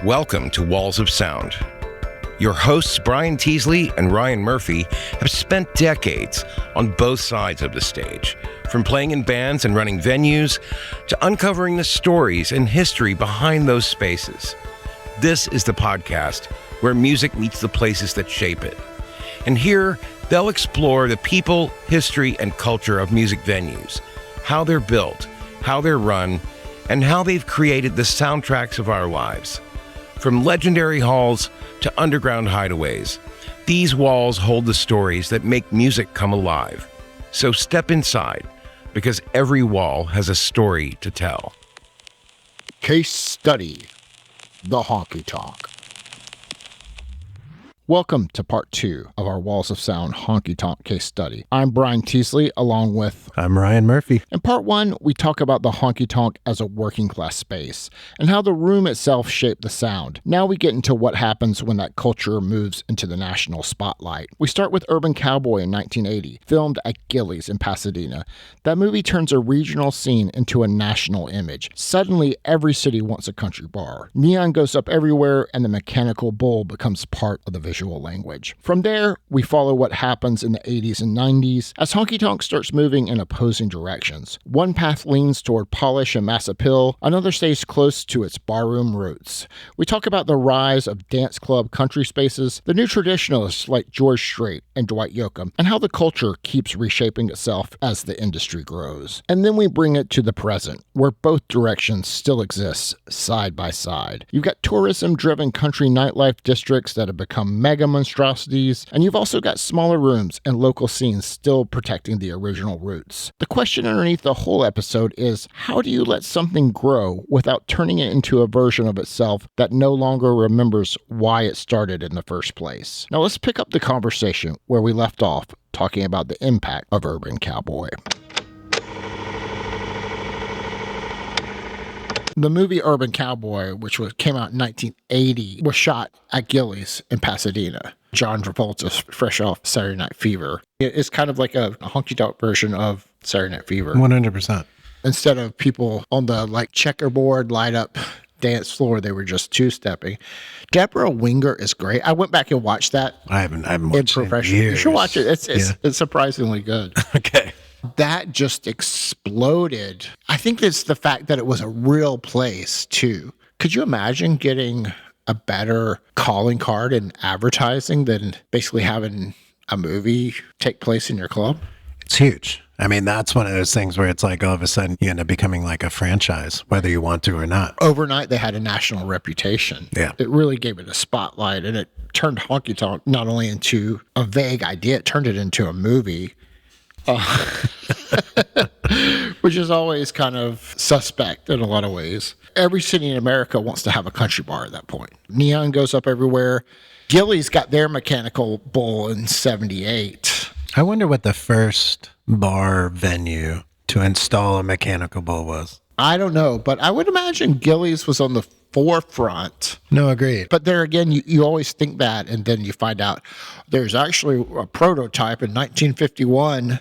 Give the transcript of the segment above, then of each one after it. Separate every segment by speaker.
Speaker 1: Welcome to Walls of Sound. Your hosts, Brian Teasley and Ryan Murphy, have spent decades on both sides of the stage, from playing in bands and running venues to uncovering the stories and history behind those spaces. This is the podcast where music meets the places that shape it. And here, they'll explore the people, history, and culture of music venues, how they're built, how they're run, and how they've created the soundtracks of our lives. From legendary halls to underground hideaways, these walls hold the stories that make music come alive. So step inside, because every wall has a story to tell.
Speaker 2: Case study, the Honky Tonk. Welcome to part 2 of our Walls of Sound Honky Tonk case study. I'm Brian Teasley, along with...
Speaker 3: I'm Ryan Murphy.
Speaker 2: In part 1, we talk about the honky tonk as a working class space and how the room itself shaped the sound. Now we get into what happens when that culture moves into the national spotlight. We start with Urban Cowboy in 1980, filmed at Gillies in Pasadena. That movie turns a regional scene into a national image. Suddenly, every city wants a country bar. Neon goes up everywhere, and the mechanical bull becomes part of the visual language. From there, we follow what happens in the 80s and 90s as honky tonk starts moving in opposing directions. One path leans toward polish and mass appeal, another stays close to its barroom roots. We talk about the rise of dance club country spaces, the new traditionalists like George Strait and Dwight Yoakam, and how the culture keeps reshaping itself as the industry grows. And then we bring it to the present, where both directions still exist side by side. You've got tourism-driven country nightlife districts that have become mega monstrosities, and you've also got smaller rooms and local scenes still protecting the original roots. The question underneath the whole episode is, how do you let something grow without turning it into a version of itself that no longer remembers why it started in the first place? Now let's pick up the conversation where we left off, talking about the impact of Urban Cowboy. The movie Urban Cowboy, which came out in 1980, was shot at Gillies in Pasadena. John Travolta's fresh off Saturday Night Fever. It's kind of like a honky tonk version of Saturday Night Fever.
Speaker 3: 100%.
Speaker 2: Instead of people on the checkerboard light up dance floor, they were just two-stepping. Deborah Winger is great. I went back and watched that.
Speaker 3: I haven't watched it in years.
Speaker 2: You should watch it. It's surprisingly good.
Speaker 3: Okay.
Speaker 2: That just exploded. I think it's the fact that it was a real place, too. Could you imagine getting a better calling card in advertising than basically having a movie take place in your club?
Speaker 3: It's huge. I mean, that's one of those things where it's like all of a sudden you end up becoming like a franchise, whether you want to or not.
Speaker 2: Overnight, they had a national reputation.
Speaker 3: Yeah.
Speaker 2: It really gave it a spotlight, and it turned honky tonk not only into a vague idea, it turned it into a movie. Which is always kind of suspect in a lot of ways. Every city in America wants to have a country bar at that point. Neon goes up everywhere. Gillies got their mechanical bull in 78.
Speaker 3: I wonder what the first bar venue to install a mechanical bull was.
Speaker 2: I don't know, but I would imagine Gillies was on the forefront.
Speaker 3: No, agreed.
Speaker 2: But there again, you always think that, and then you find out there's actually a prototype in 1951.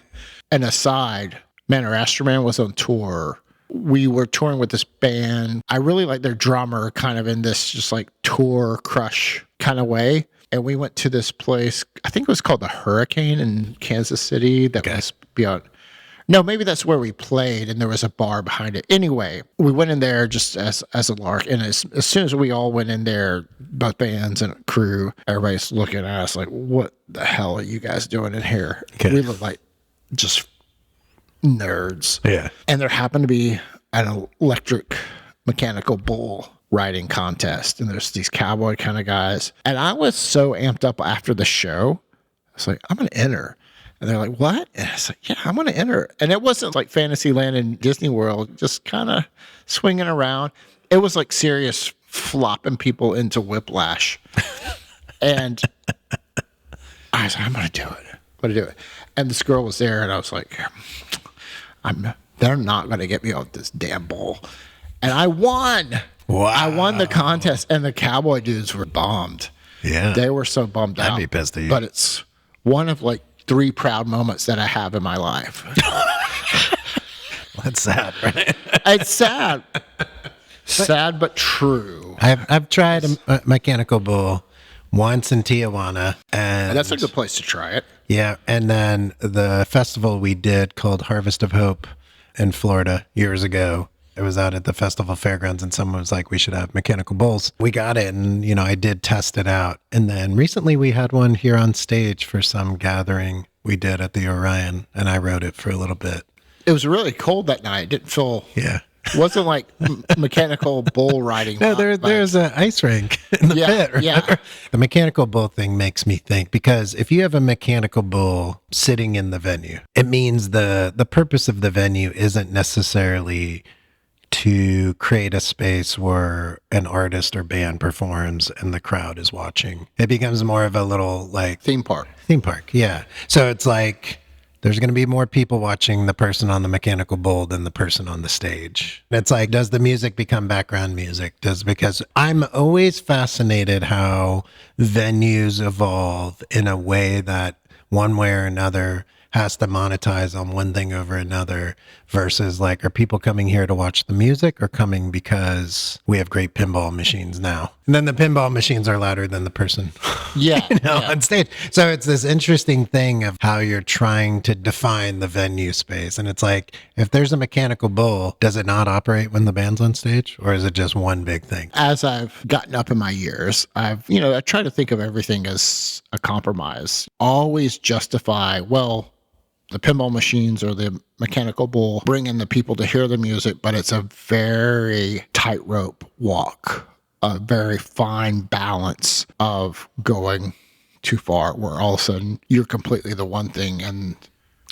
Speaker 2: And aside, Manor Astroman was on tour. We were touring with this band. I really like their drummer kind of in this just like tour crush kind of way. And we went to this place, I think it was called the Hurricane in Kansas City. That was beyond. No, maybe that's where we played, and there was a bar behind it. Anyway, we went in there just as a lark, and as soon as we all went in there, both bands and crew, everybody's looking at us like, what the hell are you guys doing in here? Okay. We look like just nerds.
Speaker 3: Yeah.
Speaker 2: And there happened to be an electric mechanical bull riding contest, and there's these cowboy kind of guys. And I was so amped up after the show. I was like, I'm going to enter. And they're like, what? And I was like, yeah, I'm going to enter. And it wasn't like Fantasyland and Disney World, just kind of swinging around. It was like serious flopping people into whiplash. And I was like, I'm going to do it. I'm going to do it. And this girl was there, and I was like, they're not going to get me off this damn bowl. And I won.
Speaker 3: Wow.
Speaker 2: I won the contest, and the cowboy dudes were bummed.
Speaker 3: Yeah.
Speaker 2: They were so bummed out.
Speaker 3: I'd be pissed at you.
Speaker 2: But it's one of 3 proud moments that I have in my life.
Speaker 3: That's sad, right?
Speaker 2: It's sad. Sad but true.
Speaker 3: I've tried a mechanical bull once in Tijuana, and
Speaker 2: That's a good place to try it.
Speaker 3: yeah. And then the festival we did called Harvest of Hope in Florida years ago. It was out at the festival fairgrounds, and someone was like, we should have mechanical bulls. We got it, and, I did test it out. And then recently we had one here on stage for some gathering we did at the Orion, and I rode it for a little bit.
Speaker 2: It was really cold that night. It didn't feel...
Speaker 3: Yeah.
Speaker 2: It wasn't like mechanical bull riding.
Speaker 3: No, there's an ice rink in the pit. Right?
Speaker 2: Yeah.
Speaker 3: The mechanical bull thing makes me think, because if you have a mechanical bull sitting in the venue, it means the purpose of the venue isn't necessarily to create a space where an artist or band performs and the crowd is watching. It becomes more of a little like
Speaker 2: Theme park.
Speaker 3: Yeah. So it's like there's going to be more people watching the person on the mechanical bull than the person on the stage. It's like, does the music become background music? Because I'm always fascinated how venues evolve in a way that one way or another has to monetize on one thing over another, versus like, are people coming here to watch the music or coming because we have great pinball machines now? And then the pinball machines are louder than the person
Speaker 2: Yeah.
Speaker 3: on stage. So it's this interesting thing of how you're trying to define the venue space. And it's like, if there's a mechanical bull, does it not operate when the band's on stage, or is it just one big thing?
Speaker 2: As I've gotten up in my years, I try to think of everything as a compromise. Always justify, well, the pinball machines or the mechanical bull bring in the people to hear the music, but it's a very tightrope walk, a very fine balance of going too far, where all of a sudden you're completely the one thing and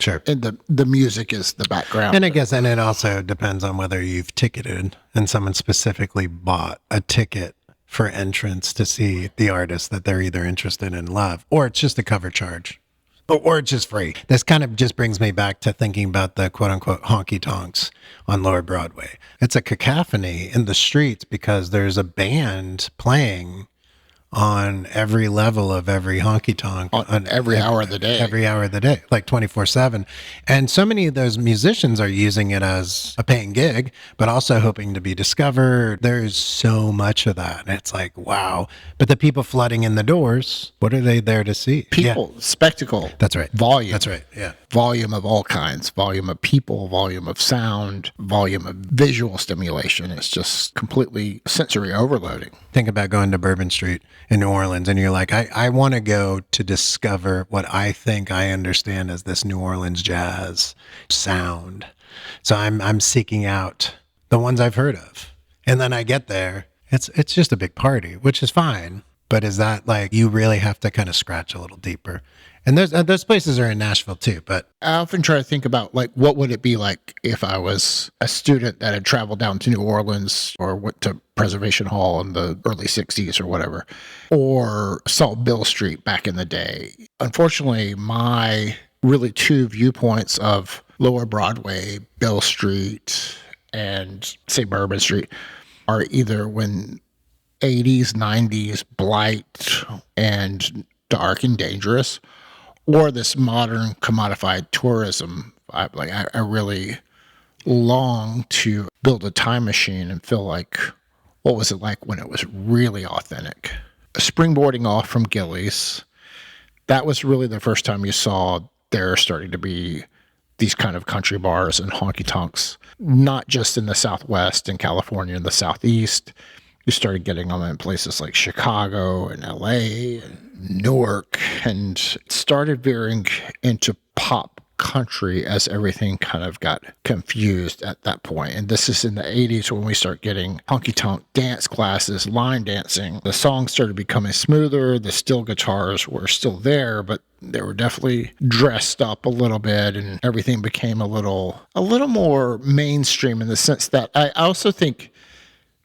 Speaker 3: Sure.
Speaker 2: and the music is the background.
Speaker 3: And I guess, and it also depends on whether you've ticketed and someone specifically bought a ticket for entrance to see the artist that they're either interested in, love, or it's just a cover charge. Or it's just free. This kind of just brings me back to thinking about the quote unquote honky tonks on Lower Broadway. It's a cacophony in the streets because there's a band playing on every level of every honky tonk
Speaker 2: on every hour of the day.
Speaker 3: Every hour of the day, like 24/7. And so many of those musicians are using it as a paying gig, but also hoping to be discovered. There's so much of that. And it's like, wow. But the people flooding in the doors, what are they there to see?
Speaker 2: People, spectacle.
Speaker 3: That's right.
Speaker 2: Volume.
Speaker 3: That's right. Yeah.
Speaker 2: Volume of all kinds, volume of people, volume of sound, volume of visual stimulation. It's just completely sensory overloading.
Speaker 3: Think about going to Bourbon Street in New Orleans and you're like, I want to go to discover what I think I understand as this New Orleans jazz sound. So I'm seeking out the ones I've heard of. And then I get there, it's just a big party, which is fine. But is that like, you really have to kind of scratch a little deeper. And those places are in Nashville too, but
Speaker 2: I often try to think about like, what would it be like if I was a student that had traveled down to New Orleans or went to Preservation Hall in the early 60s or whatever, or saw Bill Street back in the day. Unfortunately, my really two viewpoints of Lower Broadway, Bill Street, and say Bourbon Street are either when 80s, 90s, blight and dark and dangerous, or this modern commodified tourism. I really long to build a time machine and feel like, what was it like when it was really authentic? Springboarding off from Gillies, that was really the first time you saw there starting to be these kind of country bars and honky tonks, not just in the Southwest and California and the Southeast. You started getting them in places like Chicago and LA and Newark, and started veering into pop country as everything kind of got confused at that point. And this is in the 80s when we start getting honky tonk dance classes, line dancing. The songs started becoming smoother. The steel guitars were still there, but they were definitely dressed up a little bit, and everything became a little more mainstream in the sense that I also think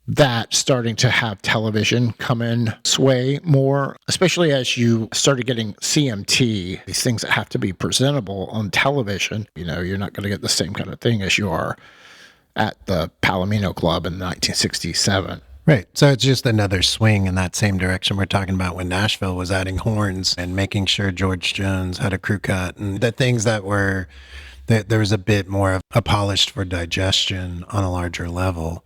Speaker 2: that starting to have television come in sway more, especially as you started getting CMT, these things that have to be presentable on television. You're not going to get the same kind of thing as you are at the Palomino Club in 1967.
Speaker 3: Right. So it's just another swing in that same direction we're talking about when Nashville was adding horns and making sure George Jones had a crew cut, and the things that were, there was a bit more of a polished for digestion on a larger level.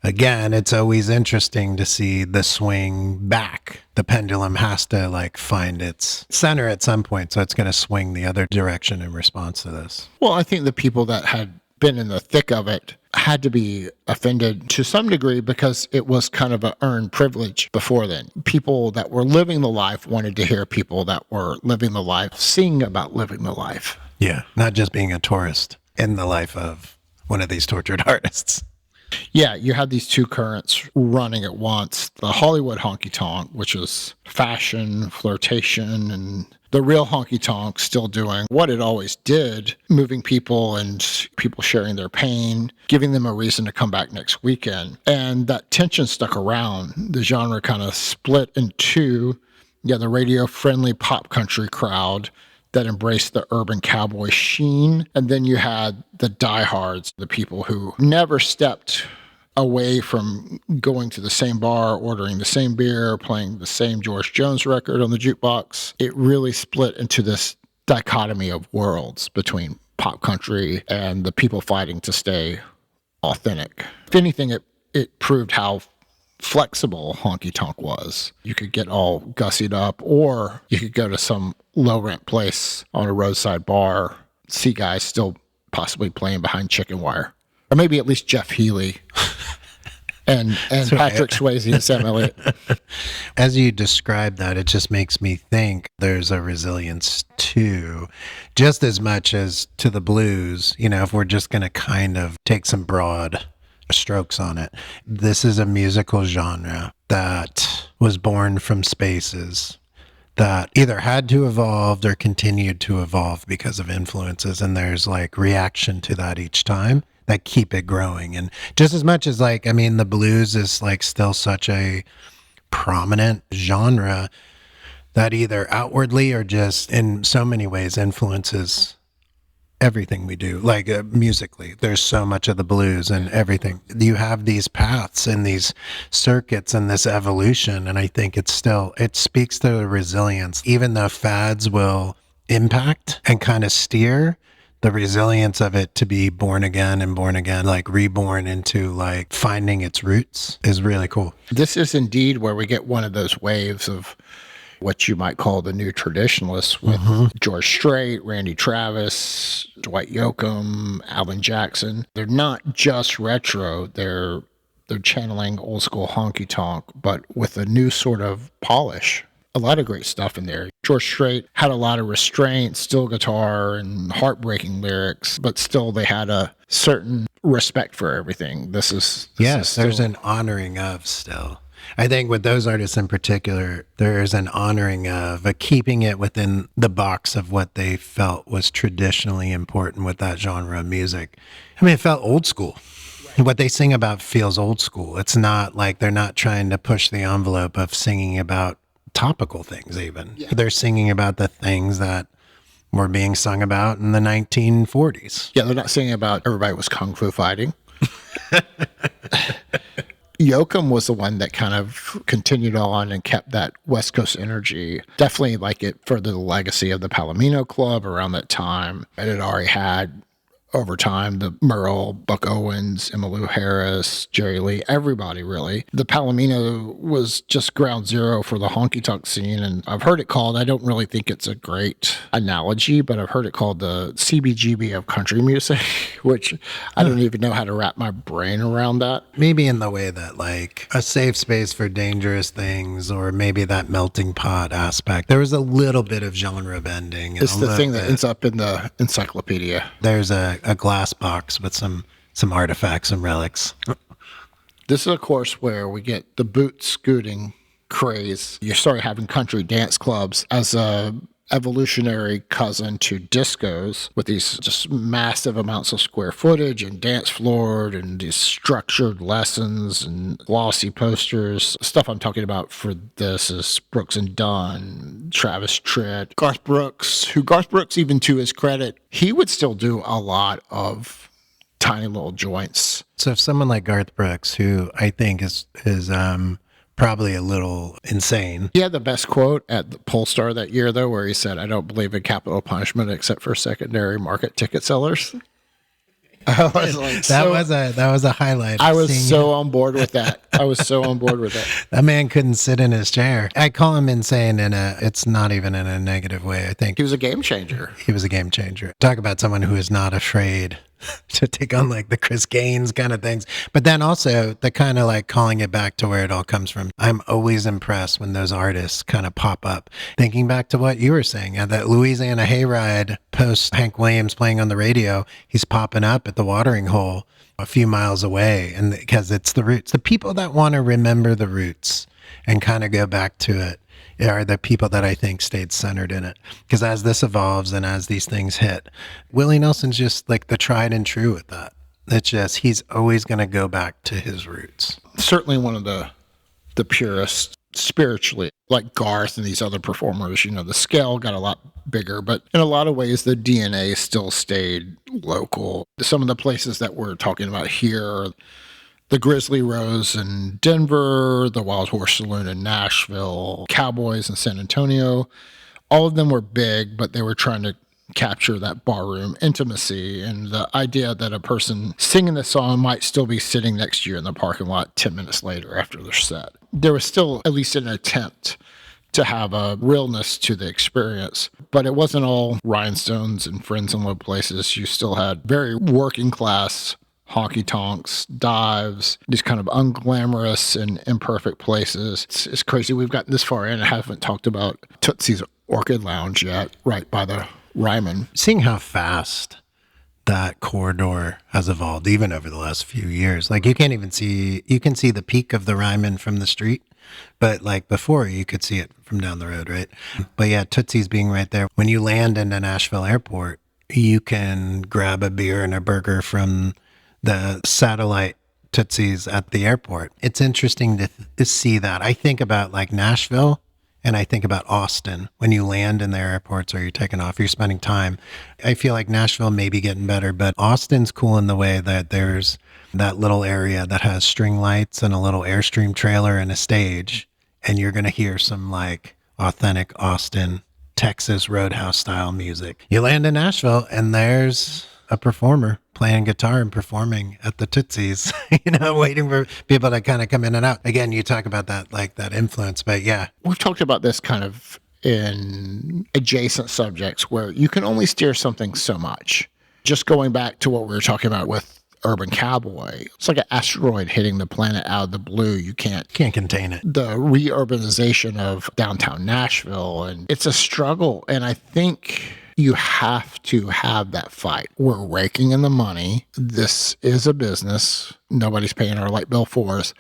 Speaker 3: again, it's always interesting to see the swing back. The pendulum has to like find its center at some point, so it's going to swing the other direction in response to this.
Speaker 2: Well, I think the people that had been in the thick of it had to be offended to some degree because it was kind of an earned privilege before then. People that were living the life wanted to hear people that were living the life sing about living the life.
Speaker 3: Yeah, not just being a tourist in the life of one of these tortured artists.
Speaker 2: Yeah, you had these two currents running at once. The Hollywood honky tonk, which was fashion, flirtation, and the real honky tonk still doing what it always did, moving people and people sharing their pain, giving them a reason to come back next weekend. And that tension stuck around. The genre kind of split in two. Yeah, the radio-friendly pop country crowd that embraced the urban cowboy sheen. And then you had the diehards, the people who never stepped away from going to the same bar, ordering the same beer, playing the same George Jones record on the jukebox. It really split into this dichotomy of worlds between pop country and the people fighting to stay authentic. If anything, it proved how flexible honky tonk was. You could get all gussied up, or you could go to some low rent place on a roadside bar, see guys still possibly playing behind chicken wire, or maybe at least Jeff Healey and Patrick Swayze and Sam Elliott.
Speaker 3: As you describe that, it just makes me think there's a resilience too, just as much as to the blues. You know, if we're just going to kind of take some broad strokes on it, this is a musical genre that was born from spaces that either had to evolve or continued to evolve because of influences, and there's like reaction to that each time that keep it growing. And just as much as like, I mean, the blues is like still such a prominent genre that either outwardly or just in so many ways influences everything we do, like musically. There's so much of the blues and everything. You have these paths and these circuits and this evolution, and I think it speaks to the resilience. Even though fads will impact and kind of steer, the resilience of it to be born again, like reborn into like finding its roots is really cool.
Speaker 2: This is indeed where we get one of those waves of what you might call the new traditionalists with George Strait, Randy Travis, Dwight Yoakam, Alvin Jackson. They're not just retro, they're channeling old school honky tonk, but with a new sort of polish. A lot of great stuff in there. George Strait had a lot of restraint, steel guitar and heartbreaking lyrics, but still they had a certain respect for everything. There's
Speaker 3: an honoring of still. I think with those artists in particular, there's an honoring of keeping it within the box of what they felt was traditionally important with that genre of music. I mean, it felt old school. Right. What they sing about feels old school. It's not like they're not trying to push the envelope of singing about topical things even. Yeah. They're singing about the things that were being sung about in the 1940s.
Speaker 2: Yeah, they're not singing about everybody was kung fu fighting. Yoakam was the one that kind of continued on and kept that West Coast energy. Definitely like it furthered the legacy of the Palomino Club around that time. It had already had, over time, the Merle, Buck Owens, Emmylou Harris, Jerry Lee, everybody really. The Palomino was just ground zero for the honky tonk scene, and I've heard it called, I don't really think it's a great analogy, but I've heard it called the CBGB of country music, which I don't even know how to wrap my brain around that.
Speaker 3: Maybe in the way that like a safe space for dangerous things, or maybe that melting pot aspect. There was a little bit of genre bending.
Speaker 2: It's the thing that ends up in the encyclopedia.
Speaker 3: There's a glass box with some artifacts and relics.
Speaker 2: This is, of course, where we get the boot scooting craze. You start having country dance clubs as a evolutionary cousin to discos, with these just massive amounts of square footage and dance floor and these structured lessons and glossy posters. Stuff I'm talking about for this is Brooks and Dunn, Travis Tritt, Garth Brooks, even to his credit, he would still do a lot of tiny little joints.
Speaker 3: So if someone like Garth Brooks, who I think is probably a little insane.
Speaker 2: He had the best quote at the Polestar that year, though, where he said, "I don't believe in capital punishment except for secondary market ticket sellers." I was like,
Speaker 3: that was a highlight.
Speaker 2: I was so on board with that. I was so on board with that.
Speaker 3: That man couldn't sit in his chair. I call him insane it's not even in a negative way. I think
Speaker 2: He was a game changer.
Speaker 3: he was a game changer. Talk about someone who is not afraid to take on like the Chris Gaines kind of things. But then also the kind of like calling it back to where it all comes from. I'm always impressed when those artists kind of pop up. Thinking back to what you were saying, at that Louisiana hayride post Hank Williams playing on the radio, he's popping up at the watering hole a few miles away. And because it's the roots, the people that want to remember the roots and kind of go back to it are the people that I think stayed centered in it. Because as this evolves and as these things hit, Willie Nelson's just like the tried and true with that. It's just, he's always going to go back to his roots.
Speaker 2: Certainly one of the purists spiritually, like Garth and these other performers. The scale got a lot bigger, but in a lot of ways, the DNA still stayed local. Some of the places that we're talking about here, the Grizzly Rose in Denver, the Wild Horse Saloon in Nashville, Cowboys in San Antonio, all of them were big, but they were trying to capture that barroom intimacy and the idea that a person singing the song might still be sitting next to you in the parking lot 10 minutes later after their set. There was still at least an attempt to have a realness to the experience, but it wasn't all rhinestones and friends in low places. You still had very working class honky tonks, dives, these kind of unglamorous and imperfect places. It's crazy. We've gotten this far in. I haven't talked about Tootsie's Orchid Lounge yet, right by the Ryman.
Speaker 3: Seeing how fast that corridor has evolved, even over the last few years. Like you can see the peak of the Ryman from the street, but like before you could see it from down the road, right? But yeah, Tootsie's being right there. When you land into Nashville Airport, you can grab a beer and a burger from the satellite Tootsie's at the airport. It's interesting to see that. I think about like Nashville and I think about Austin. When you land in the airports or you're taking off, you're spending time. I feel like Nashville may be getting better, but Austin's cool in the way that there's that little area that has string lights and a little Airstream trailer and a stage. And you're going to hear some like authentic Austin, Texas Roadhouse style music. You land in Nashville and there's a performer playing guitar and performing at the Tootsies, waiting for people to kind of come in and out. Again, you talk about that, like that influence, but yeah.
Speaker 2: We've talked about this kind of in adjacent subjects where you can only steer something so much. Just going back to what we were talking about with Urban Cowboy, it's like an asteroid hitting the planet out of the blue. You can't
Speaker 3: contain it.
Speaker 2: The reurbanization of downtown Nashville, and it's a struggle. And I think you have to have that fight. We're raking in the money. This is a business. Nobody's paying our light bill for us.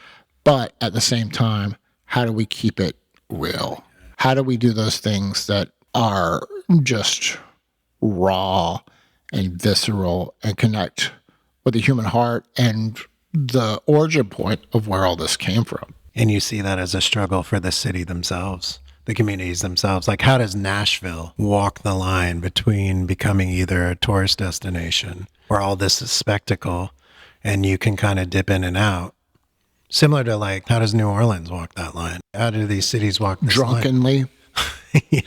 Speaker 2: But at the same time, how do we keep it real? How do we do those things that are just raw and visceral and connect with the human heart and the origin point of where all this came from?
Speaker 3: And you see that as a struggle for the city themselves, the communities themselves. Like, how does Nashville walk the line between becoming either a tourist destination where all this is spectacle and you can kind of dip in and out? Similar to like, how does New Orleans walk that line? How do these cities walk this
Speaker 2: drunkenly?
Speaker 3: Line? Yeah.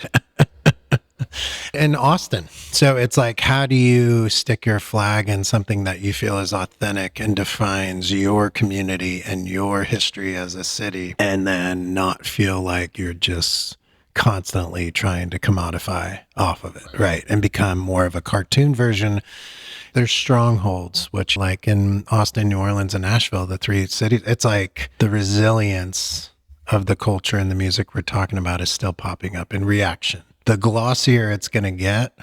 Speaker 3: In Austin. So it's like, how do you stick your flag in something that you feel is authentic and defines your community and your history as a city, and then not feel like you're just constantly trying to commodify off of it, right? And become more of a cartoon version. There's strongholds, which like in Austin, New Orleans, and Nashville, the three cities, it's like the resilience of the culture and the music we're talking about is still popping up in reaction. The glossier it's going to get,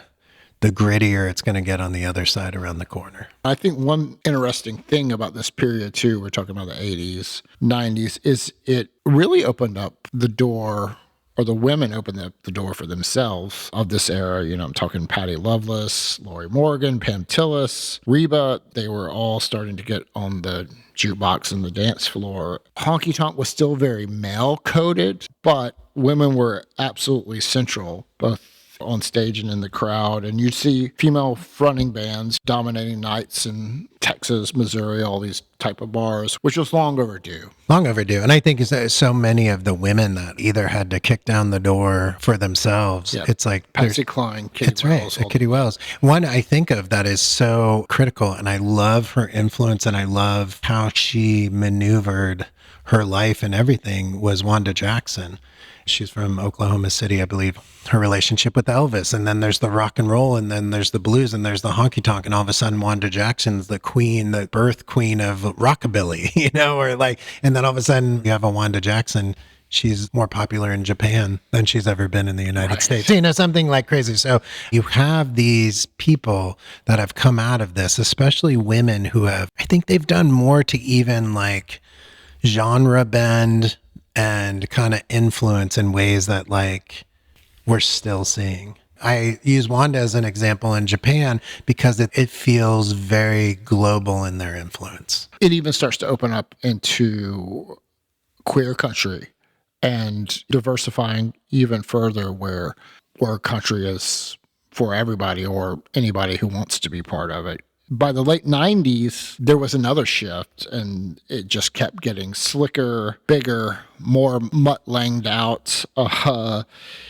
Speaker 3: the grittier it's going to get on the other side around the corner.
Speaker 2: I think one interesting thing about this period too, we're talking about the 80s, 90s, is it really opened up the door, or the women opened up the door for themselves of this era. I'm talking Patti Loveless, Lori Morgan, Pam Tillis, Reba. They were all starting to get on the jukebox and the dance floor. Honky Tonk was still very male-coded, but women were absolutely central, both on stage and in the crowd. And you'd see female fronting bands dominating nights in Texas, Missouri, all these type of bars, which was long overdue.
Speaker 3: Long overdue. And I think so many of the women that either had to kick down the door for themselves, it's like
Speaker 2: Patsy Cline, Kitty Wells.
Speaker 3: Right, Kitty Wells. One I think of that is so critical, and I love her influence and I love how she maneuvered her life and everything, was Wanda Jackson. She's from Oklahoma City, I believe. Her relationship with Elvis, and then there's the rock and roll, and then there's the blues, and there's the honky tonk, and all of a sudden Wanda Jackson's the queen, the birth queen of rockabilly, you know, or like, and then all of a sudden you have a Wanda Jackson. She's more popular in Japan than she's ever been in the United States. You know, something like crazy. So you have these people that have come out of this, especially women who have, I think they've done more to even like genre bend and kind of influence in ways that like we're still seeing. I use Wanda as an example in Japan because it feels very global in their influence.
Speaker 2: It even starts to open up into queer country and diversifying even further where country is for everybody or anybody who wants to be part of it. By the late 90s, there was another shift, and it just kept getting slicker, bigger, more mutt-langed out,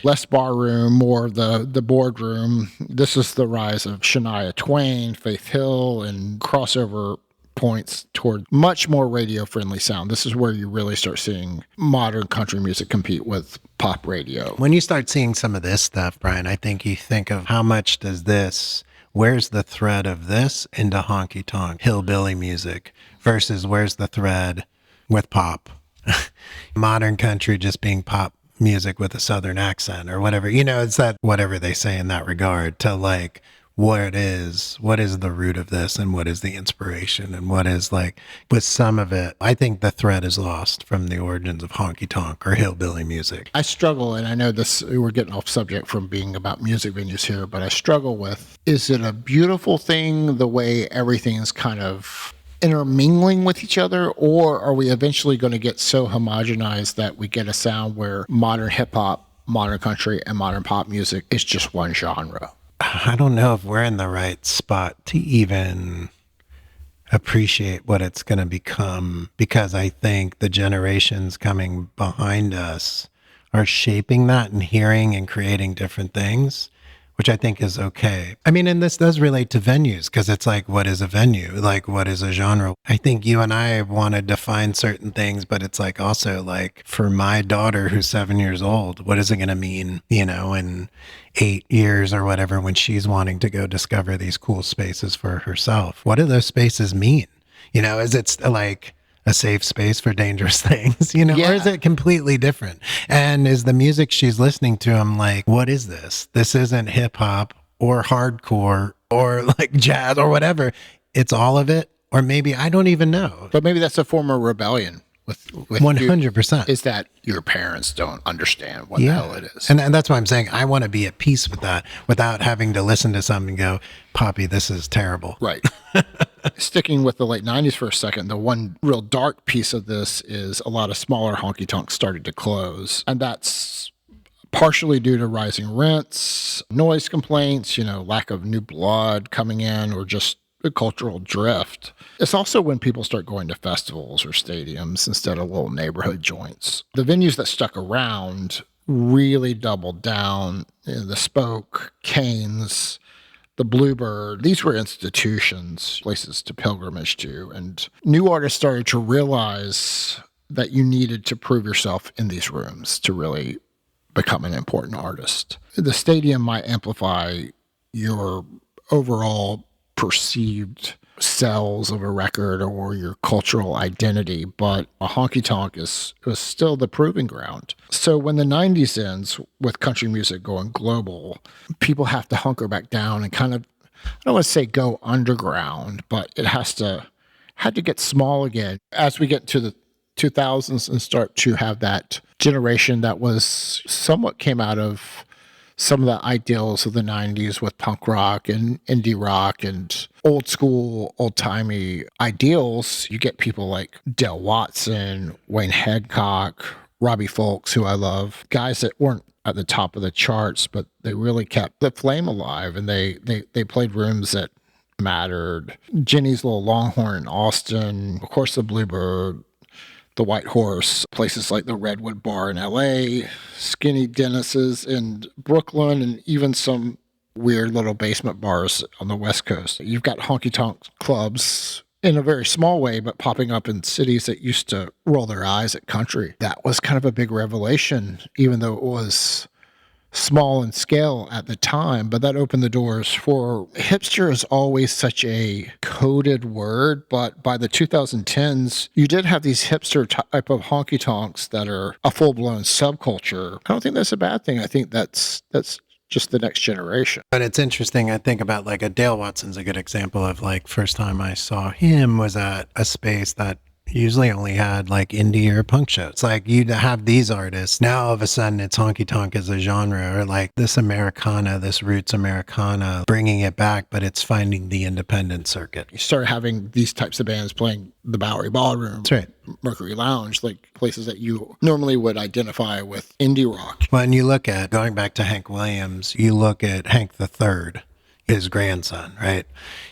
Speaker 2: less barroom, more the boardroom. This is the rise of Shania Twain, Faith Hill, and crossover points toward much more radio-friendly sound. This is where you really start seeing modern country music compete with pop radio.
Speaker 3: When you start seeing some of this stuff, Brian, I think you think of how much does this... Where's the thread of this into honky tonk, hillbilly music versus where's the thread with pop? Modern country just being pop music with a Southern accent or whatever. You know, it's that whatever they say in that regard to like what is the root of this and what is the inspiration and what is like with some of it. I think the thread is lost from the origins of honky tonk or hillbilly music.
Speaker 2: I struggle, and I know this, we're getting off subject from being about music venues here, but I struggle with, is it a beautiful thing the way everything's kind of intermingling with each other, or are we eventually going to get so homogenized that we get a sound where modern hip hop, modern country, and modern pop music is just one genre?
Speaker 3: I don't know if we're in the right spot to even appreciate what it's going to become, because I think the generations coming behind us are shaping that and hearing and creating different things, which I think is okay. I mean, and this does relate to venues, because it's like, what is a venue? Like, what is a genre? I think you and I want to define certain things, but it's like also like for my daughter who's 7 years old, what is it going to mean, you know, in 8 years or whatever, when she's wanting to go discover these cool spaces for herself? What do those spaces mean? You know, is it like a safe space for dangerous things, you know, or is it completely different? And is the music she's listening to, I'm like, what is this? This isn't hip hop or hardcore or like jazz or whatever. It's all of it. Or maybe, I don't even know.
Speaker 2: But maybe that's a form of rebellion with
Speaker 3: 100%.
Speaker 2: Is that your parents don't understand what the hell it is.
Speaker 3: And that's why I'm saying I want to be at peace with that without having to listen to something and go, Poppy, this is terrible.
Speaker 2: Right. Sticking with the late 90s for a second, the one real dark piece of this is a lot of smaller honky tonks started to close. And that's partially due to rising rents, noise complaints, you know, lack of new blood coming in, or just a cultural drift. It's also when people start going to festivals or stadiums instead of little neighborhood joints. The venues that stuck around really doubled down. You know, the Spoke, Canes, the Bluebird, these were institutions, places to pilgrimage to. And new artists started to realize that you needed to prove yourself in these rooms to really become an important artist. The stadium might amplify your overall perceived sales of a record or your cultural identity, but a honky tonk was still the proving ground. So when the 90s ends with country music going global, people have to hunker back down and kind of, I don't want to say go underground, but it had to get small again as we get to the 2000s and start to have that generation that was somewhat came out of some of the ideals of the 90s with punk rock and indie rock and old school, old-timey ideals. You get people like Del Watson, Wayne Hancock, Robbie Folks, who I love, guys that weren't at the top of the charts, but they really kept the flame alive, and they played rooms that mattered. Jenny's Little Longhorn in Austin, of course the Bluebird, the White Horse, places like the Redwood Bar in LA, Skinny Dennis's in Brooklyn, and even some weird little basement bars on the West Coast. You've got honky tonk clubs in a very small way, but popping up in cities that used to roll their eyes at country. That was kind of a big revelation, even though it was small in scale at the time, but that opened the doors for hipster is always such a coded word, but by the 2010s, you did have these hipster type of honky tonks that are a full-blown subculture. I don't think that's a bad thing. I think that's just the next generation.
Speaker 3: But it's interesting. I think about like a Dale Watson's a good example of like first time I saw him was at a space that usually only had like indie or punk shows. It's like you'd have these artists. Now all of a sudden it's honky tonk as a genre, or like this Americana, this roots Americana, bringing it back, but it's finding the independent circuit.
Speaker 2: You started having these types of bands playing the Bowery Ballroom,
Speaker 3: That's right.
Speaker 2: Mercury Lounge, like places that you normally would identify with indie rock.
Speaker 3: When you look at, going back to Hank Williams, you look at Hank III, his grandson, right?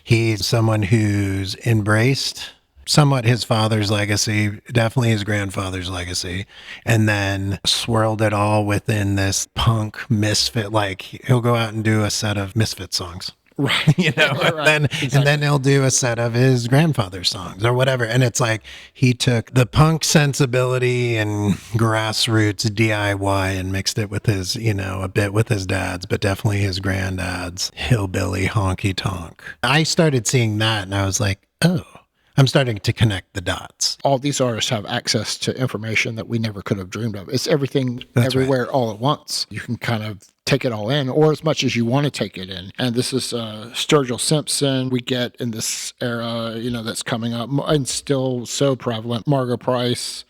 Speaker 3: He's someone who's embraced somewhat his father's legacy, definitely his grandfather's legacy, and then swirled it all within this punk misfit. Like he'll go out and do a set of Misfit songs.
Speaker 2: Right.
Speaker 3: You know,
Speaker 2: Right.
Speaker 3: and then he'll do a set of his grandfather's songs or whatever. And it's like he took the punk sensibility and grassroots DIY and mixed it with his, you know, a bit with his dad's, but definitely his granddad's hillbilly honky tonk. I started seeing that and I was like, oh, I'm starting to connect the dots.
Speaker 2: All these artists have access to information that we never could have dreamed of. It's everything
Speaker 3: That's
Speaker 2: everywhere all at once. You can kind of take it all in, or as much as you want to take it in. And this is Sturgill Simpson we get in this era, you know, that's coming up and still so prevalent. Margo Price,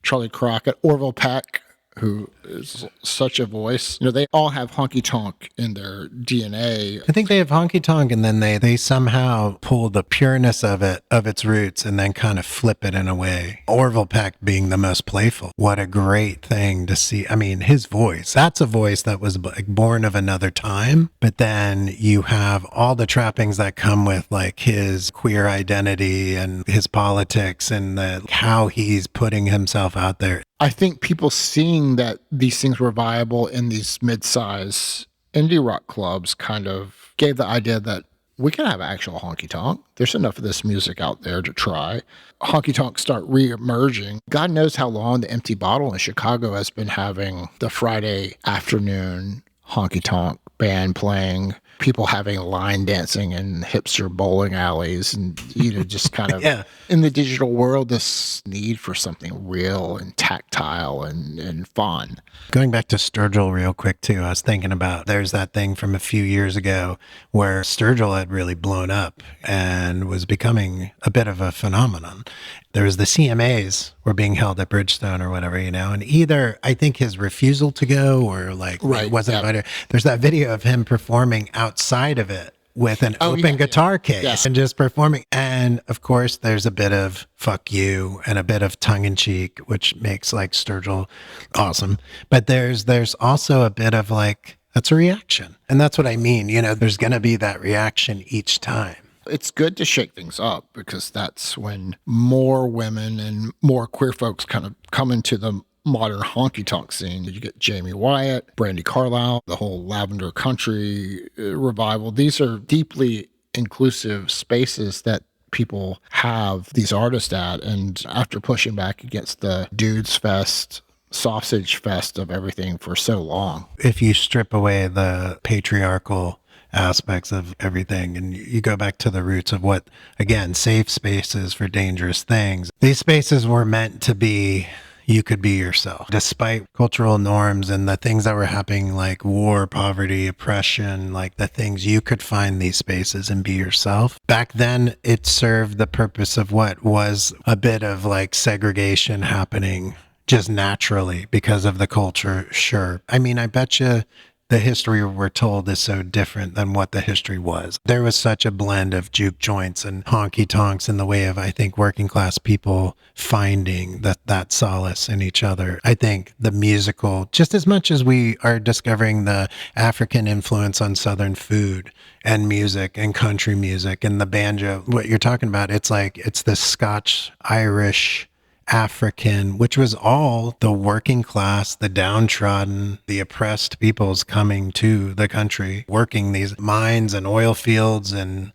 Speaker 2: Charlie Crockett, Orville Peck, who is such a voice. You know, they all have honky tonk in their DNA.
Speaker 3: I think they have honky tonk and then they somehow pull the pureness of it, of its roots, and then kind of flip it in a way. Orville Peck being the most playful. What a great thing to see. I mean, his voice, that's a voice that was like born of another time, but then you have all the trappings that come with like his queer identity and his politics and how he's putting himself out there.
Speaker 2: I think people seeing that these things were viable in these mid-size indie rock clubs kind of gave the idea that we can have actual honky tonk. There's enough of this music out there to try. Honky tonk start re-emerging. God knows how long the Empty Bottle in Chicago has been having the Friday afternoon honky tonk band playing, people having line dancing in hipster bowling alleys, and, you know, just kind of in the digital world, this need for something real and tactile and fun.
Speaker 3: Going back to Sturgill real quick too, I was thinking about there's that thing from a few years ago where Sturgill had really blown up and was becoming a bit of a phenomenon. There was the CMAs were being held at Bridgestone or whatever, you know, and either I think his refusal to go or like wasn't invited. There's that video of him performing outside of it with an open guitar case and just performing. And of course, there's a bit of fuck you and a bit of tongue in cheek, which makes like Sturgill awesome. But there's also a bit of like, that's a reaction. And that's what I mean. You know, there's going to be that reaction each time.
Speaker 2: It's good to shake things up because that's when more women and more queer folks kind of come into the modern honky tonk scene. You get Jamie Wyatt, Brandi Carlile, the whole Lavender Country revival. These are deeply inclusive spaces that people have these artists at. And after pushing back against the dudes fest, sausage fest of everything for so long.
Speaker 3: If you strip away the patriarchal aspects of everything and you go back to the roots of what, again, safe spaces for dangerous things, these spaces were meant to be, you could be yourself despite cultural norms and the things that were happening, like war, poverty, oppression, like the things, you could find these spaces and be yourself. Back then it served the purpose of what was a bit of like segregation happening just naturally because of the culture. Sure. I mean, I bet you the history we're told is so different than what the history was. There was such a blend of juke joints and honky tonks in the way of, I think, working class people finding that solace in each other. I think the musical, just as much as we are discovering the African influence on Southern food and music and country music and the banjo, what you're talking about, it's like, it's the Scotch, Irish, African, which was all the working class, the downtrodden, the oppressed peoples coming to the country, working these mines and oil fields. And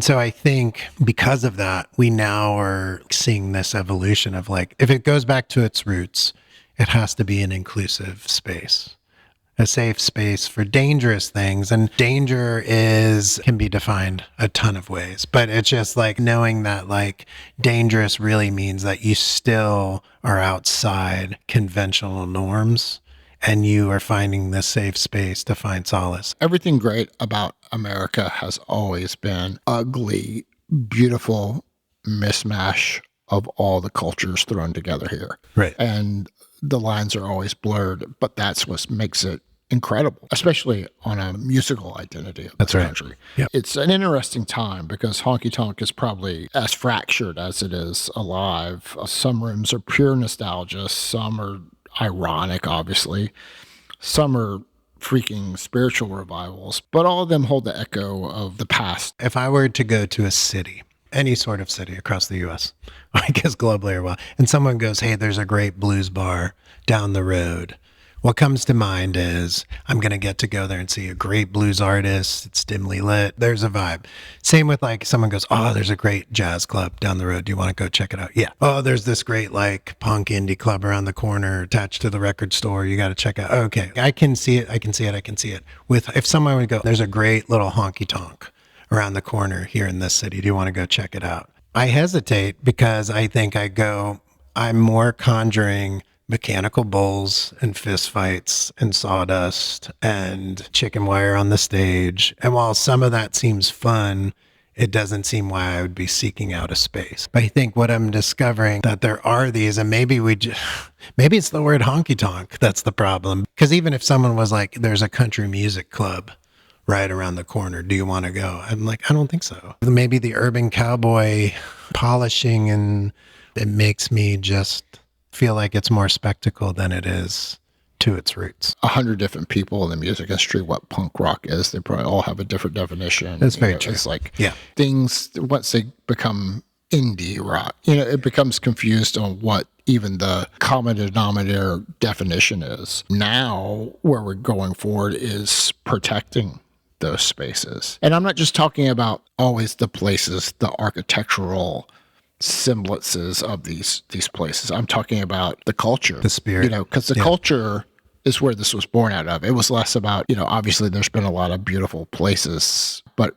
Speaker 3: so I think because of that, we now are seeing this evolution of like, if it goes back to its roots, it has to be an inclusive space. A safe space for dangerous things. And danger can be defined a ton of ways, but it's just like knowing that like dangerous really means that you still are outside conventional norms and you are finding this safe space to find solace.
Speaker 2: Everything great about America has always been ugly, beautiful mishmash of all the cultures thrown together here.
Speaker 3: Right.
Speaker 2: And the lines are always blurred, but that's what makes it incredible, especially on a musical identity of the country.
Speaker 3: Yep.
Speaker 2: It's an interesting time because honky tonk is probably as fractured as it is alive. Some rooms are pure nostalgia. Some are ironic, obviously. Some are freaking spiritual revivals, but all of them hold the echo of the past.
Speaker 3: If I were to go to a city, any sort of city across the U.S., I guess globally or well, and someone goes, hey, there's a great blues bar down the road, what comes to mind is I'm going to get to go there and see a great blues artist. It's dimly lit. There's a vibe. Same with like someone goes, oh, there's a great jazz club down the road. Do you want to go check it out? Yeah. Oh, there's this great like punk indie club around the corner attached to the record store. You got to check out. Okay. I can see it. I can see it. If someone would go, there's a great little honky tonk around the corner here in this city. Do you want to go check it out? I hesitate because I think I'm more conjuring mechanical bowls and fist fights and sawdust and chicken wire on the stage. And while some of that seems fun, it doesn't seem why I would be seeking out a space. But I think what I'm discovering that there are these, and maybe it's the word honky tonk that's the problem. Because even if someone was like, there's a country music club right around the corner, do you want to go? I'm like, I don't think so. Maybe the Urban Cowboy polishing, and it makes me just feel like it's more spectacle than it is to its roots.
Speaker 2: 100 different people in the music industry, what punk rock is, they probably all have a different definition.
Speaker 3: That's very true.
Speaker 2: It's like things, once they become indie rock, it becomes confused on what even the common denominator definition is. Now, where we're going forward is protecting those spaces. And I'm not just talking about always the places, the architectural semblances of these places. I'm talking about the culture,
Speaker 3: the spirit,
Speaker 2: because the culture is where this was born out of. It was less about, obviously there's been a lot of beautiful places, but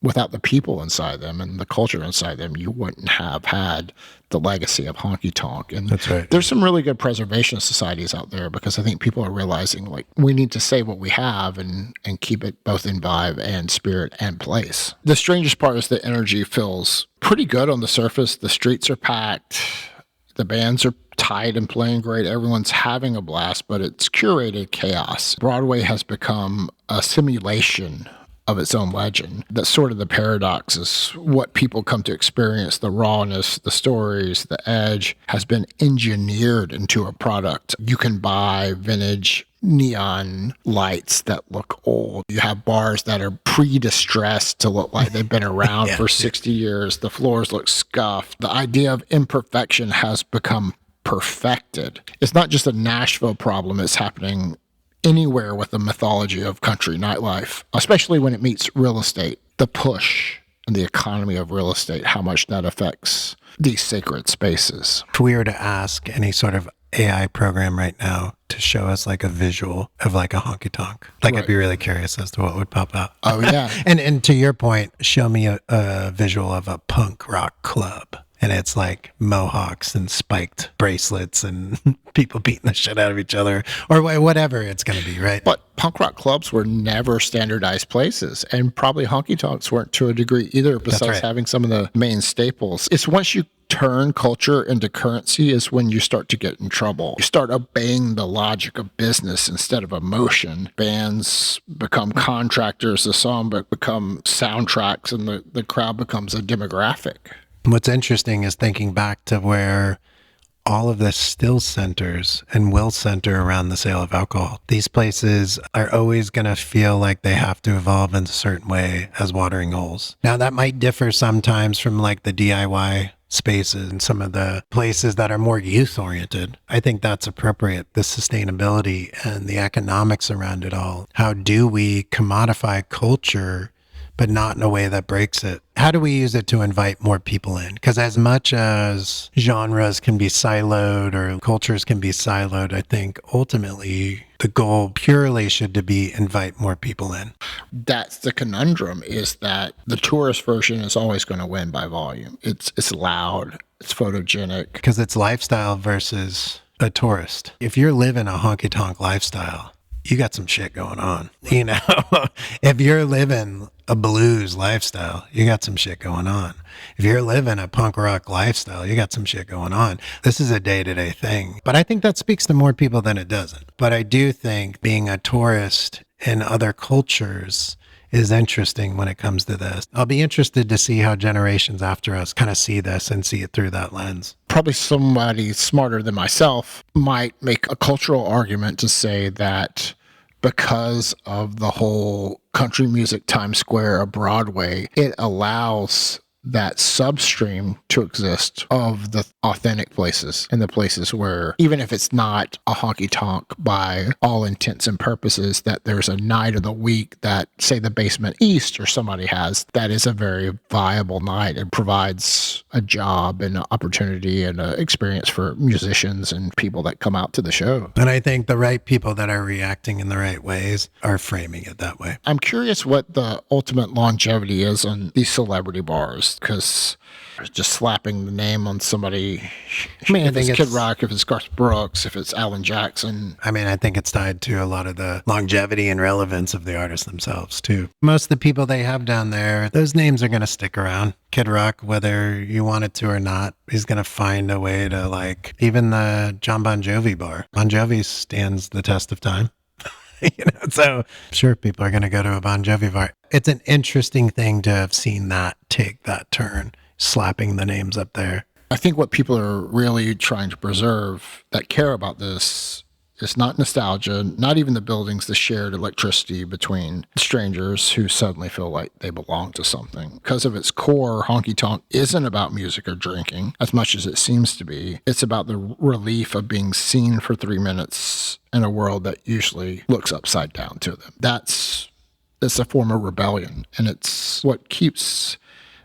Speaker 2: without the people inside them and the culture inside them, you wouldn't have had the legacy of honky tonk. And
Speaker 3: that's right.
Speaker 2: There's some really good preservation societies out there because I think people are realizing like we need to save what we have and keep it both in vibe and spirit and place. The strangest part is the energy feels pretty good on the surface. The streets are packed. The bands are tight and playing great. Everyone's having a blast, but it's curated chaos. Broadway has become a simulation of its own legend. That's sort of the paradox is what people come to experience. The rawness, the stories, the edge has been engineered into a product. You can buy vintage neon lights that look old. You have bars that are pre-distressed to look like they've been around for 60 years. The floors look scuffed. The idea of imperfection has become perfected. It's not just a Nashville problem. It's happening anywhere with the mythology of country nightlife, especially when it meets real estate, the push and the economy of real estate, how much that affects these sacred spaces.
Speaker 3: If we were to ask any sort of AI program right now to show us like a visual of like a honky tonk, I'd be really curious as to what would pop up.
Speaker 2: Oh yeah.
Speaker 3: and to your point, show me a visual of a punk rock club. And it's like mohawks and spiked bracelets and people beating the shit out of each other or whatever it's going to be, right?
Speaker 2: But punk rock clubs were never standardized places, and probably honky tonks weren't to a degree either, besides having some of the main staples. It's once you turn culture into currency is when you start to get in trouble. You start obeying the logic of business instead of emotion. Bands become contractors, the song become soundtracks, and the crowd becomes a demographic.
Speaker 3: What's interesting is thinking back to where all of this still centers and will center around the sale of alcohol. These places are always going to feel like they have to evolve in a certain way as watering holes. Now, that might differ sometimes from like the DIY spaces and some of the places that are more youth oriented. I think that's appropriate. The sustainability and the economics around it all. How do we commodify culture, but not in a way that breaks it? How do we use it to invite more people in? Because as much as genres can be siloed or cultures can be siloed, I think ultimately the goal purely should be invite more people in.
Speaker 2: That's the conundrum, is that the tourist version is always going to win by volume. It's loud, it's photogenic.
Speaker 3: Because it's lifestyle versus a tourist. If you're living a honky tonk lifestyle, you got some shit going on. You know, if you're living a blues lifestyle, you got some shit going on. If you're living a punk rock lifestyle, you got some shit going on. This is a day-to-day thing. But I think that speaks to more people than it doesn't. But I do think being a tourist in other cultures is interesting when it comes to this. I'll be interested to see how generations after us kind of see this and see it through that lens.
Speaker 2: Probably somebody smarter than myself might make a cultural argument to say that because of the whole country music Times Square or Broadway, it allows that substream to exist of the authentic places and the places where, even if it's not a honky tonk by all intents and purposes, that there's a night of the week that, say, the Basement East or somebody has, that is a very viable night and provides a job and an opportunity and an experience for musicians and people that come out to the show.
Speaker 3: And I think the right people that are reacting in the right ways are framing it that way.
Speaker 2: I'm curious what the ultimate longevity is on these celebrity bars, because just slapping the name on somebody, I mean, if it's Kid Rock, if it's Garth Brooks, if it's Alan Jackson.
Speaker 3: I mean, I think it's tied to a lot of the longevity and relevance of the artists themselves, too. Most of the people they have down there, those names are going to stick around. Kid Rock, whether you want it to or not, he's going to find a way to, like, even the John Bon Jovi bar. Bon Jovi stands the test of time. So sure, people are going to go to a Bon Jovi bar. It's an interesting thing to have seen that take that turn, slapping the names up there.
Speaker 2: I think what people are really trying to preserve that care about this is not nostalgia, not even the buildings, the shared electricity between strangers who suddenly feel like they belong to something. Because of its core, honky tonk isn't about music or drinking as much as it seems to be. It's about the relief of being seen for 3 minutes in a world that usually looks upside down to them. It's a form of rebellion, and it's what keeps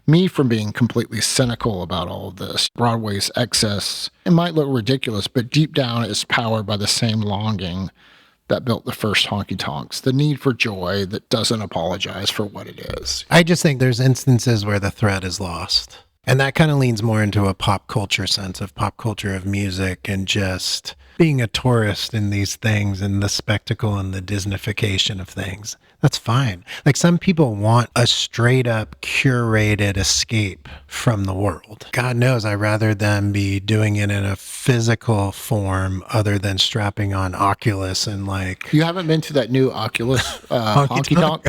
Speaker 2: me from being completely cynical about all of this. Broadway's excess, it might look ridiculous, but deep down it's powered by the same longing that built the first honky tonks, the need for joy that doesn't apologize for what it is.
Speaker 3: I just think there's instances where the thread is lost. And that kind of leans more into a pop culture sense of pop culture of music and just being a tourist in these things and the spectacle and the Disneyfication of things. That's fine. Like, some people want a straight up curated escape from the world. God knows I'd rather them be doing it in a physical form other than strapping on Oculus and like...
Speaker 2: You haven't been to that new Oculus honky tonk?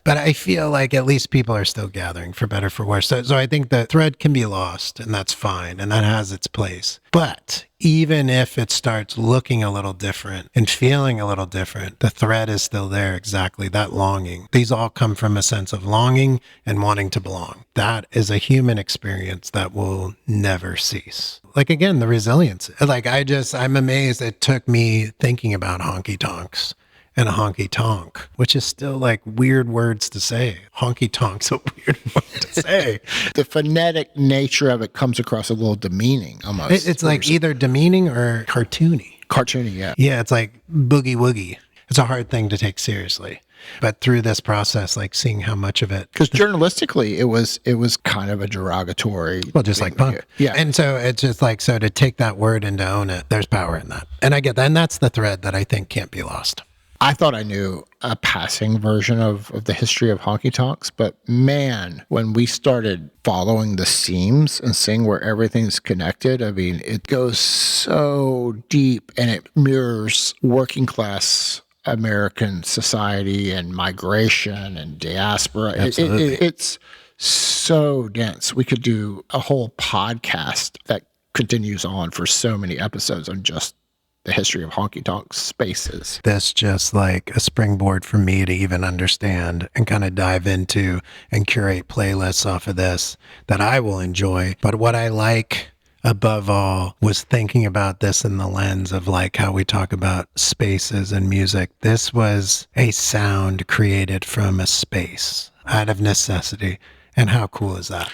Speaker 3: But I feel like at least people are still gathering, for better, for worse. So I think the thread can be lost, and that's fine, and that has its place. But even if it starts looking a little different and feeling a little different, the thread is still there, exactly, that longing. These all come from a sense of longing and wanting to belong. That is a human experience that will never cease. Like, again, the resilience. Like, I'm amazed it took me thinking about honky tonks and a honky tonk, which is still like weird words to say. Honky tonk's a weird word to say.
Speaker 2: The phonetic nature of it comes across a little demeaning almost.
Speaker 3: It's like either demeaning or cartoony.
Speaker 2: Cartoony, yeah.
Speaker 3: Yeah, it's like boogie woogie. It's a hard thing to take seriously. But through this process, like seeing how much of it...
Speaker 2: Because journalistically, it was kind of a derogatory...
Speaker 3: Well, just like punk.
Speaker 2: Yeah.
Speaker 3: And so it's just like, so to take that word and to own it, there's power in that. And I get that. And that's the thread that I think can't be lost.
Speaker 2: I thought I knew a passing version of the history of honky tonks, but man, when we started following the seams and seeing where everything's connected, I mean, it goes so deep and it mirrors working class American society and migration and diaspora. It's so dense. We could do a whole podcast that continues on for so many episodes on just the history of honky tonk spaces.
Speaker 3: That's just like a springboard for me to even understand and kind of dive into and curate playlists off of this that I will enjoy. But what I like above all was thinking about this in the lens of like how we talk about spaces and music. This was a sound created from a space out of necessity. And how cool is that?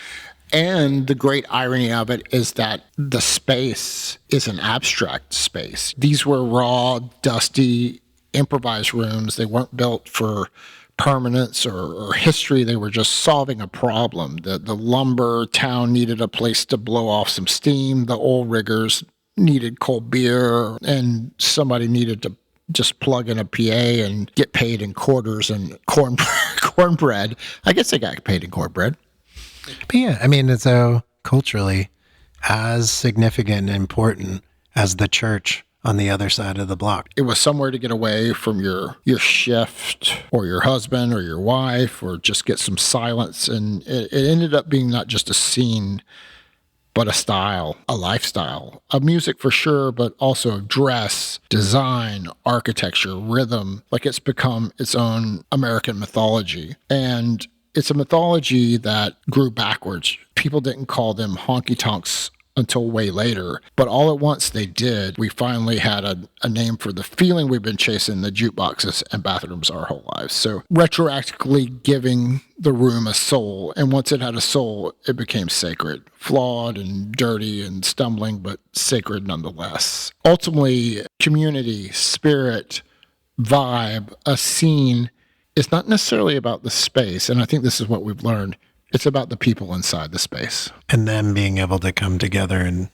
Speaker 2: And the great irony of it is that the space is an abstract space. These were raw, dusty, improvised rooms. They weren't built for permanence or history. They were just solving a problem. The lumber town needed a place to blow off some steam. The oil riggers needed cold beer, and somebody needed to just plug in a PA and get paid in quarters and cornbread. I guess they got paid in cornbread.
Speaker 3: But yeah, I mean, so culturally as significant and important as the church on the other side of the block.
Speaker 2: It was somewhere to get away from your shift or your husband or your wife, or just get some silence. And it ended up being not just a scene, but a style, a lifestyle, of music for sure, but also dress, design, architecture, rhythm. Like, it's become its own American mythology. And it's a mythology that grew backwards. People didn't call them honky tonks until way later, but all at once they did. We finally had a name for the feeling we've been chasing, the jukeboxes and bathrooms our whole lives. So retroactively giving the room a soul, and once it had a soul, it became sacred, flawed and dirty and stumbling, but sacred nonetheless. Ultimately, community, spirit, vibe, a scene, it's not necessarily about the space, and I think this is what we've learned. It's about the people inside the space.
Speaker 3: And them being able to come together, and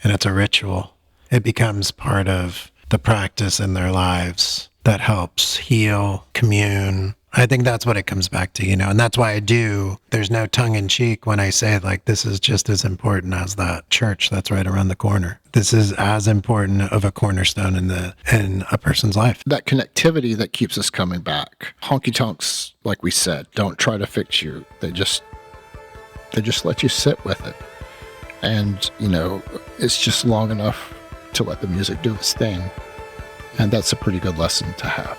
Speaker 3: it's a ritual. It becomes part of the practice in their lives that helps heal, commune. I think that's what it comes back to, and that's why there's no tongue in cheek when I say, like, this is just as important as that church that's right around the corner. This is as important of a cornerstone in a person's life.
Speaker 2: That connectivity that keeps us coming back. Honky tonks, like we said, don't try to fix you. They just let you sit with it. And, it's just long enough to let the music do its thing. And that's a pretty good lesson to have.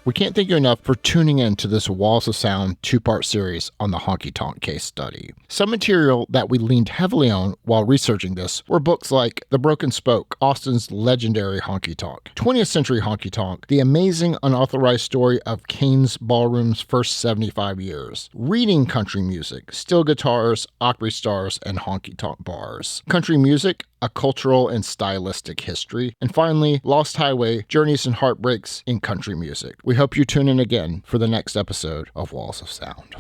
Speaker 2: We can't thank you enough for tuning in to this Walls of Sound 2-part series on the Honky Tonk case study. Some material that we leaned heavily on while researching this were books like The Broken Spoke, Austin's legendary honky tonk, 20th Century Honky Tonk, The Amazing Unauthorized Story of Kane's Ballroom's First 75 Years, Reading Country Music, Steel Guitars, Opry Stars, and Honky Tonk Bars, Country Music, A Cultural and Stylistic History, and finally, Lost Highway, Journeys and Heartbreaks in Country Music. We hope you tune in again for the next episode of Walls of Sound.